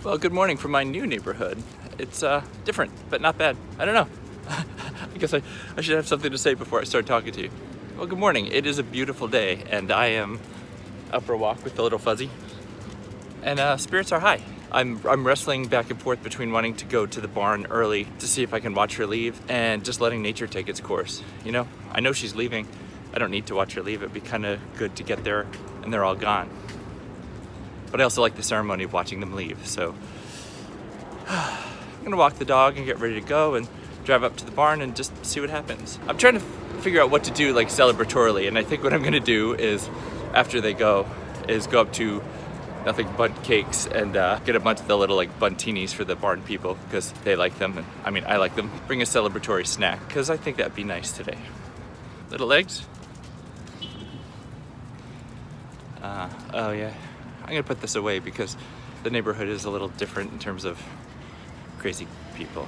Well, good morning from my new neighborhood. It's different, but not bad. I don't know. I guess I should have something to say before I start talking to you. Well, good morning. It is a beautiful day, and I am out for a walk with the little fuzzy. And spirits are high. I'm wrestling back and forth between wanting to go to the barn early to see if I can watch her leave and just letting nature take its course. You know, I know she's leaving. I don't need to watch her leave. It'd be kind of good to get there and they're all gone. But I also like the ceremony of watching them leave. So I'm gonna walk the dog and get ready to go and drive up to the barn and just see what happens. I'm trying to figure out what to do like celebratorily, and I think what I'm gonna do is after they go is go up to Nothing But Cakes and get a bunch of the little like buntinis for the barn people because they like them, and I mean I like them. Bring a celebratory snack because I think that'd be nice today. Little legs. Oh yeah, I'm gonna put this away because the neighborhood is a little different in terms of crazy people.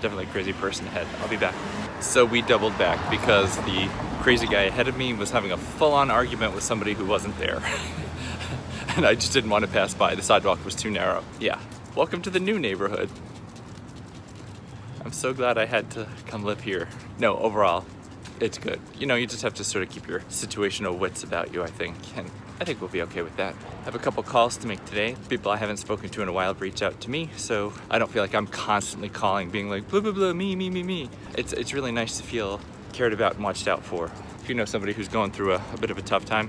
Definitely a crazy person ahead. I'll be back. So we doubled back because the crazy guy ahead of me was having a full-on argument with somebody who wasn't there. And I just didn't want to pass by. The sidewalk was too narrow. Yeah, welcome to the new neighborhood. I'm so glad I had to come live here. No, overall, it's good. You know, you just have to sort of keep your situational wits about you, I think. And I think we'll be okay with that. I have a couple calls to make today. People I haven't spoken to in a while have reached out to me, so I don't feel like I'm constantly calling, being like, blah, blah, blah, me. It's really nice to feel cared about and watched out for. If you know somebody who's going through a bit of a tough time,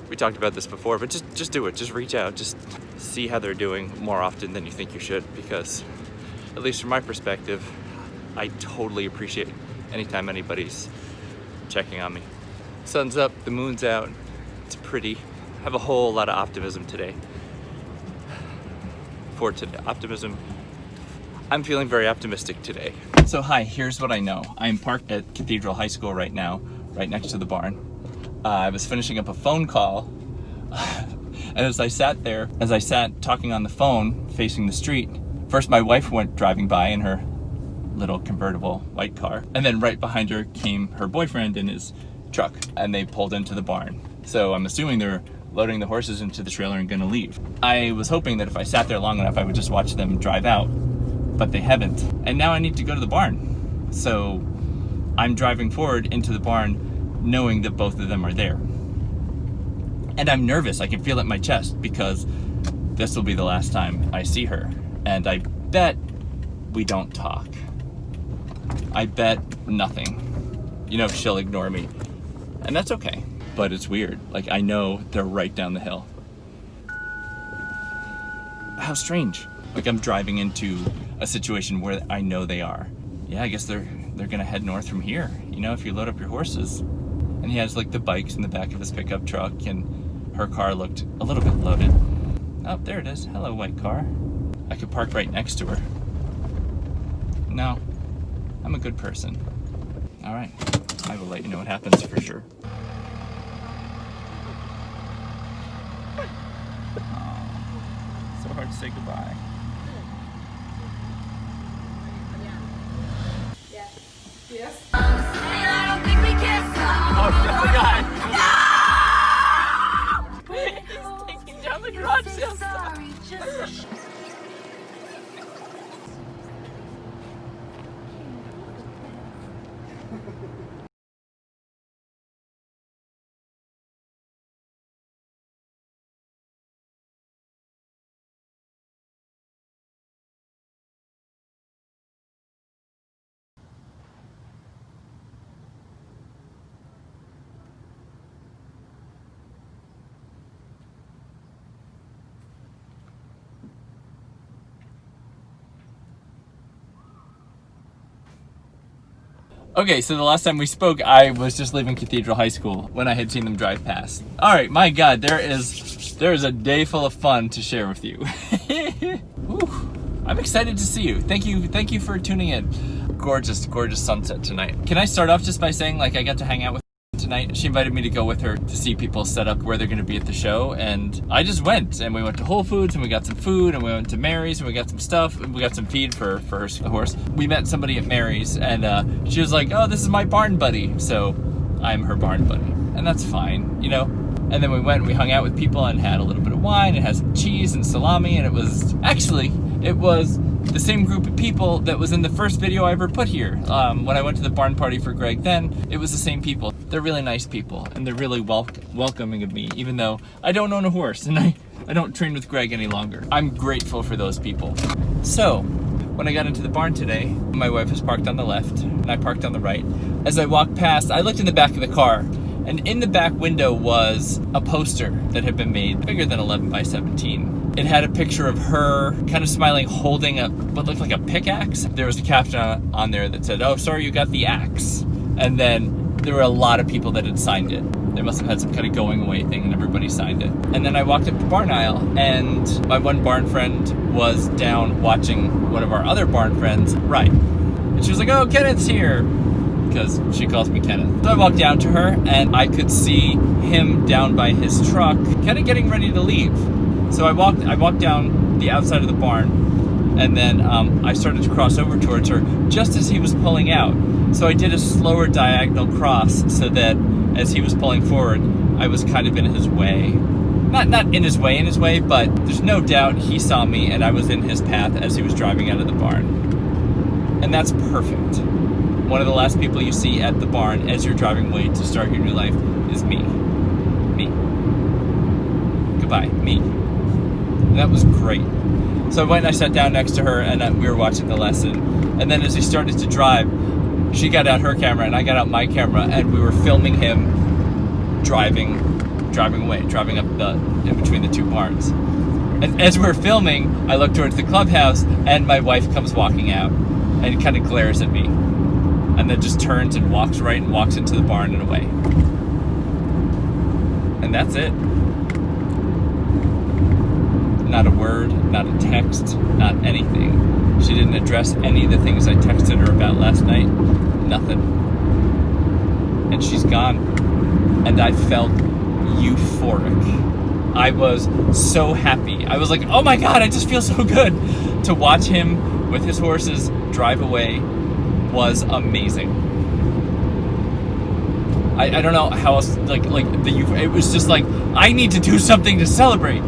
we talked about this before, but just do it. Just reach out. Just see how they're doing more often than you think you should, because at least from my perspective, I totally appreciate anytime anybody's checking on me. Sun's up, the moon's out. It's pretty. I have a whole lot of optimism today. Optimism. I'm feeling very optimistic today. So hi, here's what I know. I'm parked at Cathedral High School right now, right next to the barn. I was finishing up a phone call, and as I sat talking on the phone, facing the street, first my wife went driving by in her little convertible white car, and then right behind her came her boyfriend in his truck, and they pulled into the barn. So I'm assuming they're loading the horses into the trailer and gonna leave. I was hoping that if I sat there long enough, I would just watch them drive out, but they haven't. And now I need to go to the barn. So I'm driving forward into the barn knowing that both of them are there. And I'm nervous, I can feel it in my chest, because this will be the last time I see her. And I bet we don't talk. I bet nothing. You know, she'll ignore me. And that's okay. But it's weird. Like, I know they're right down the hill. How strange. Like, I'm driving into a situation where I know they are. Yeah, I guess they're gonna head north from here. You know, if you load up your horses. And he has like the bikes in the back of his pickup truck, and her car looked a little bit loaded. Oh, there it is. Hello, white car. I could park right next to her. No, I'm a good person. All right, I will let you know what happens for sure. Oh, so hard to say goodbye. Yes. Oh, I forgot. No! He's taking down the garage sale stuff. Okay, so the last time we spoke, I was just leaving Cathedral High School when I had seen them drive past. All right, my God, there is a day full of fun to share with you. I'm excited to see you. Thank you for tuning in. Gorgeous sunset tonight. Can I start off just by saying, like, I got to hang out with tonight. She invited me to go with her to see people set up where they're going to be at the show, and I just went, and we went to Whole Foods, and we got some food, and we went to Mary's, and we got some stuff, and we got some feed for her horse. We met somebody at Mary's, and she was like, oh, this is my barn buddy, so I'm her barn buddy, and that's fine, you know. And then we went and we hung out with people and had a little bit of wine and had some cheese and salami, and it was the same group of people that was in the first video I ever put here. When I went to the barn party for Greg then, it was the same people. They're really nice people, and they're really welcoming of me, even though I don't own a horse and I don't train with Greg any longer. I'm grateful for those people. So, when I got into the barn today, my wife was parked on the left, and I parked on the right. As I walked past, I looked in the back of the car, and in the back window was a poster that had been made bigger than 11 by 17. It had a picture of her kind of smiling, holding what looked like a pickaxe. There was a caption on there that said, "Oh, sorry, you got the axe." And then there were a lot of people that had signed it. They must have had some kind of going away thing and everybody signed it. And then I walked up the barn aisle, and my one barn friend was down watching one of our other barn friends ride. And she was like, "Oh, Kenneth's here," because she calls me Kenneth. So I walked down to her, and I could see him down by his truck, kind of getting ready to leave. So I walked down the outside of the barn, and then I started to cross over towards her just as he was pulling out. So I did a slower diagonal cross so that as he was pulling forward, I was kind of in his way. Not in his way, but there's no doubt he saw me and I was in his path as he was driving out of the barn. And that's perfect. One of the last people you see at the barn as you're driving away to start your new life is me. Me. Goodbye. Me. And that was great. So I went and I sat down next to her, and we were watching the lesson. And then as he started to drive, she got out her camera and I got out my camera, and we were filming him driving away, driving up in between the two barns. And as we're filming, I look towards the clubhouse, and my wife comes walking out and kind of glares at me, and then just turns and walks right and walks into the barn and away. And that's it. Not a word, not a text, not anything. She didn't address any of the things I texted her about last night. Nothing. And she's gone. And I felt euphoric. I was so happy. I was like, oh my God, I just feel so good. To watch him with his horses drive away was amazing. I don't know how else, it was just like, I need to do something to celebrate.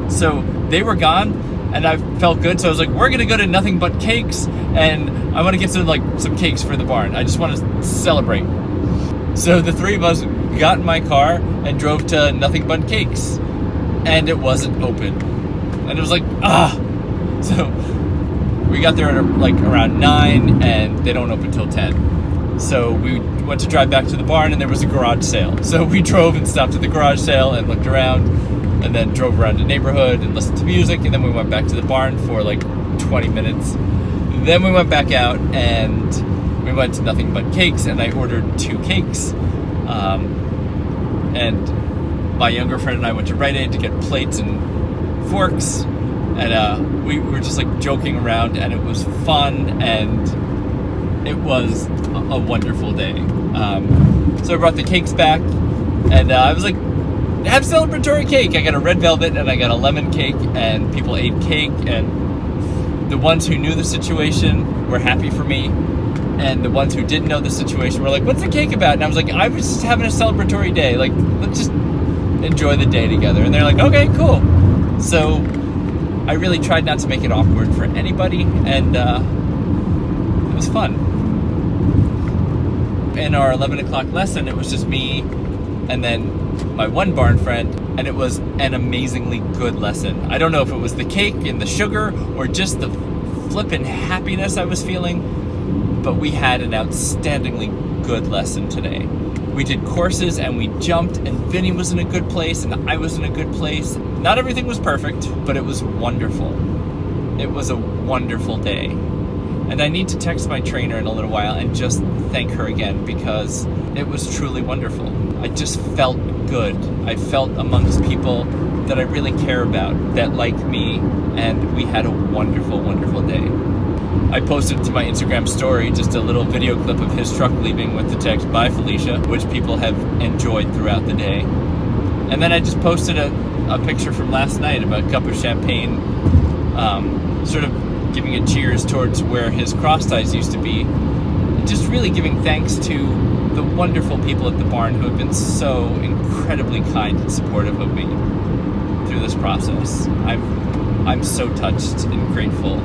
So they were gone, and I felt good. So I was like, we're gonna go to Nothing But Cakes, and I want to get some cakes for the barn. I just want to celebrate. So the three of us got in my car and drove to Nothing But Cakes, and it wasn't open. And it was like, So we got there at around 9, and they don't open till 10. So we went to drive back to the barn, and there was a garage sale. So we drove and stopped at the garage sale and looked around, and then drove around the neighborhood and listened to music, and then we went back to the barn for 20 minutes. Then we went back out and we went to Nothing But Cakes, and I ordered 2 cakes. And my younger friend and I went to Rite Aid to get plates and forks, and we were just joking around, and it was fun, and it was a wonderful day. So I brought the cakes back, and I was like, have celebratory cake. I got a red velvet and I got a lemon cake, and people ate cake, and the ones who knew the situation were happy for me, and the ones who didn't know the situation were like, what's the cake about? And I was like, I was just having a celebratory day. Let's just enjoy the day together. And they're like, okay, cool. So I really tried not to make it awkward for anybody, and it was fun. In our 11 o'clock lesson, it was just me and then my one barn friend, and it was an amazingly good lesson. I don't know if it was the cake and the sugar or just the flippin' happiness I was feeling, but we had an outstandingly good lesson today. We did courses and we jumped, and Vinny was in a good place and I was in a good place. Not everything was perfect, but it was wonderful. It was a wonderful day. And I need to text my trainer in a little while and just thank her again, because it was truly wonderful. I just felt good. I felt amongst people that I really care about, that like me, and we had a wonderful, wonderful day. I posted to my Instagram story just a little video clip of his truck leaving with the text, "Bye Felicia," which people have enjoyed throughout the day. And then I just posted a picture from last night of a cup of champagne, sort of giving a cheers towards where his cross ties used to be. Just really giving thanks to the wonderful people at the barn who have been so incredibly kind and supportive of me through this process. I'm so touched and grateful.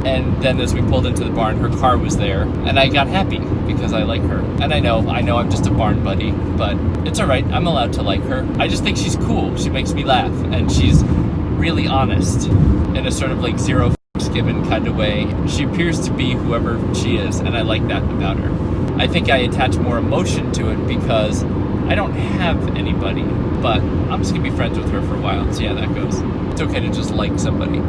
And then as we pulled into the barn, her car was there, and I got happy because I like her. And I know I'm just a barn buddy, but it's all right. I'm allowed to like her. I just think she's cool. She makes me laugh, and she's really honest in a sort of like zero fucks given kind of way. She appears to be whoever she is, and I like that about her. I think I attach more emotion to it because I don't have anybody, but I'm just gonna be friends with her for a while and see how that goes. It's okay to just like somebody.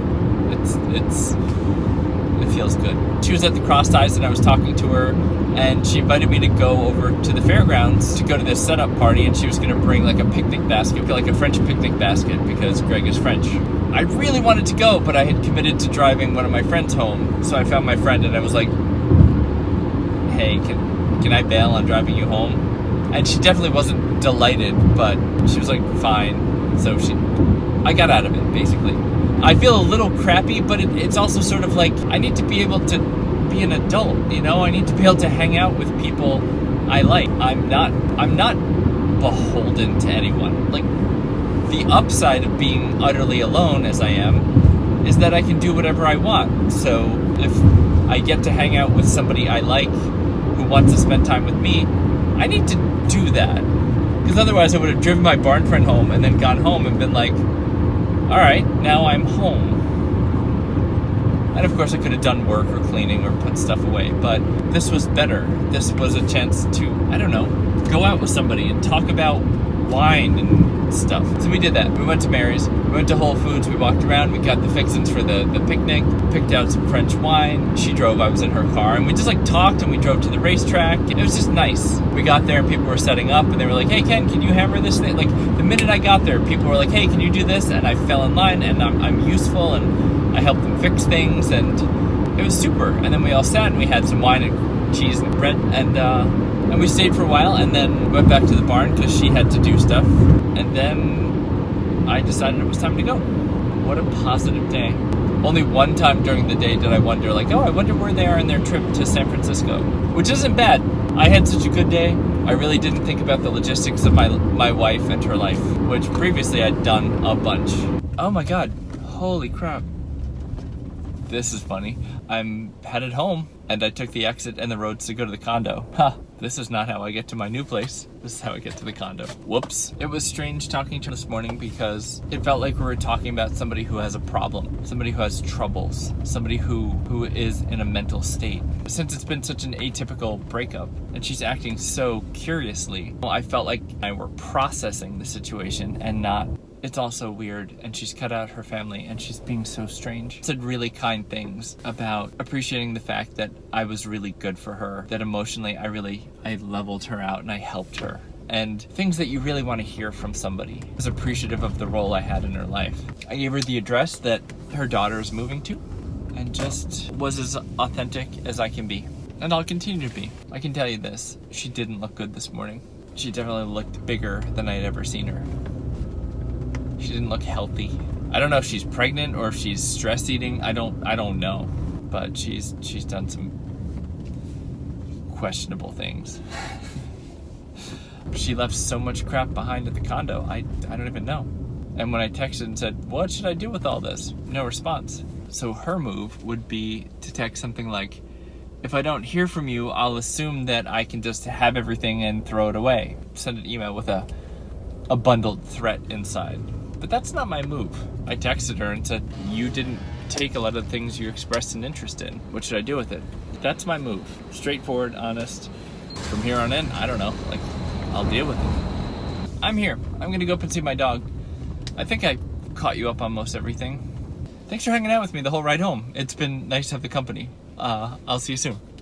It feels good. She was at the Cross Ties and I was talking to her, and she invited me to go over to the fairgrounds to go to this setup party, and she was going to bring like a picnic basket, like a French picnic basket, because Greg is French. I really wanted to go, but I had committed to driving one of my friends home, so I found my friend and I was like, hey, can I bail on driving you home? And she definitely wasn't delighted, but she was like, fine. So I got out of it, basically. I feel a little crappy, but it's also sort of like I need to be able to be an adult, you know? I need to be able to hang out with people I like. I'm not beholden to anyone. Like, the upside of being utterly alone as I am is that I can do whatever I want. So if I get to hang out with somebody I like who wants to spend time with me, I need to do that. Because otherwise I would have driven my barn friend home and then gone home and been like, all right, now I'm home. And of course I could have done work or cleaning or put stuff away, but this was better. This was a chance to, I don't know, go out with somebody and talk about wine and stuff. So we did that. We went to Mary's, we went to Whole Foods, we walked around, we got the fixins for the picnic, picked out some French wine. She drove, I was in her car, and we just like talked and we drove to the racetrack. It was just nice. We got there and people were setting up and they were like, hey Ken, can you hammer this thing? Like the minute I got there, people were like, hey, can you do this? And I fell in line and I'm useful and I helped them fix things and it was super. And then we all sat and we had some wine and cheese and bread and we stayed for a while and then went back to the barn because she had to do stuff. And then I decided it was time to go. What a positive day. Only one time during the day did I wonder, like, oh, I wonder where they are in their trip to San Francisco, which isn't bad. I had such a good day. I really didn't think about the logistics of my wife and her life, which previously I'd done a bunch. Oh my God, holy crap. This is funny. I'm headed home and I took the exit and the roads to go to the condo. This is not how I get to my new place. This is how I get to the condo. Whoops. It was strange talking to her this morning because it felt like we were talking about somebody who has a problem, somebody who has troubles, somebody who is in a mental state. Since it's been such an atypical breakup and she's acting so curiously, well, I felt like I were processing the situation and not, it's also weird, and she's cut out her family and she's being so strange. Said really kind things about appreciating the fact that I was really good for her, that emotionally I leveled her out and I helped her. And things that you really want to hear from somebody. I was appreciative of the role I had in her life. I gave her the address that her daughter is moving to and just was as authentic as I can be. And I'll continue to be. I can tell you this, she didn't look good this morning. She definitely looked bigger than I'd ever seen her. She didn't look healthy. I don't know if she's pregnant or if she's stress eating. I don't know. But she's done some questionable things. She left so much crap behind at the condo. I don't even know. And when I texted and said, what should I do with all this? No response. So her move would be to text something like, if I don't hear from you, I'll assume that I can just have everything and throw it away. Send an email with a bundled threat inside. But that's not my move. I texted her and said, you didn't take a lot of the things you expressed an interest in. What should I do with it? That's my move. Straightforward, honest. From here on in, I don't know. Like, I'll deal with it. I'm here. I'm gonna go up and see my dog. I think I caught you up on most everything. Thanks for hanging out with me the whole ride home. It's been nice to have the company. I'll see you soon.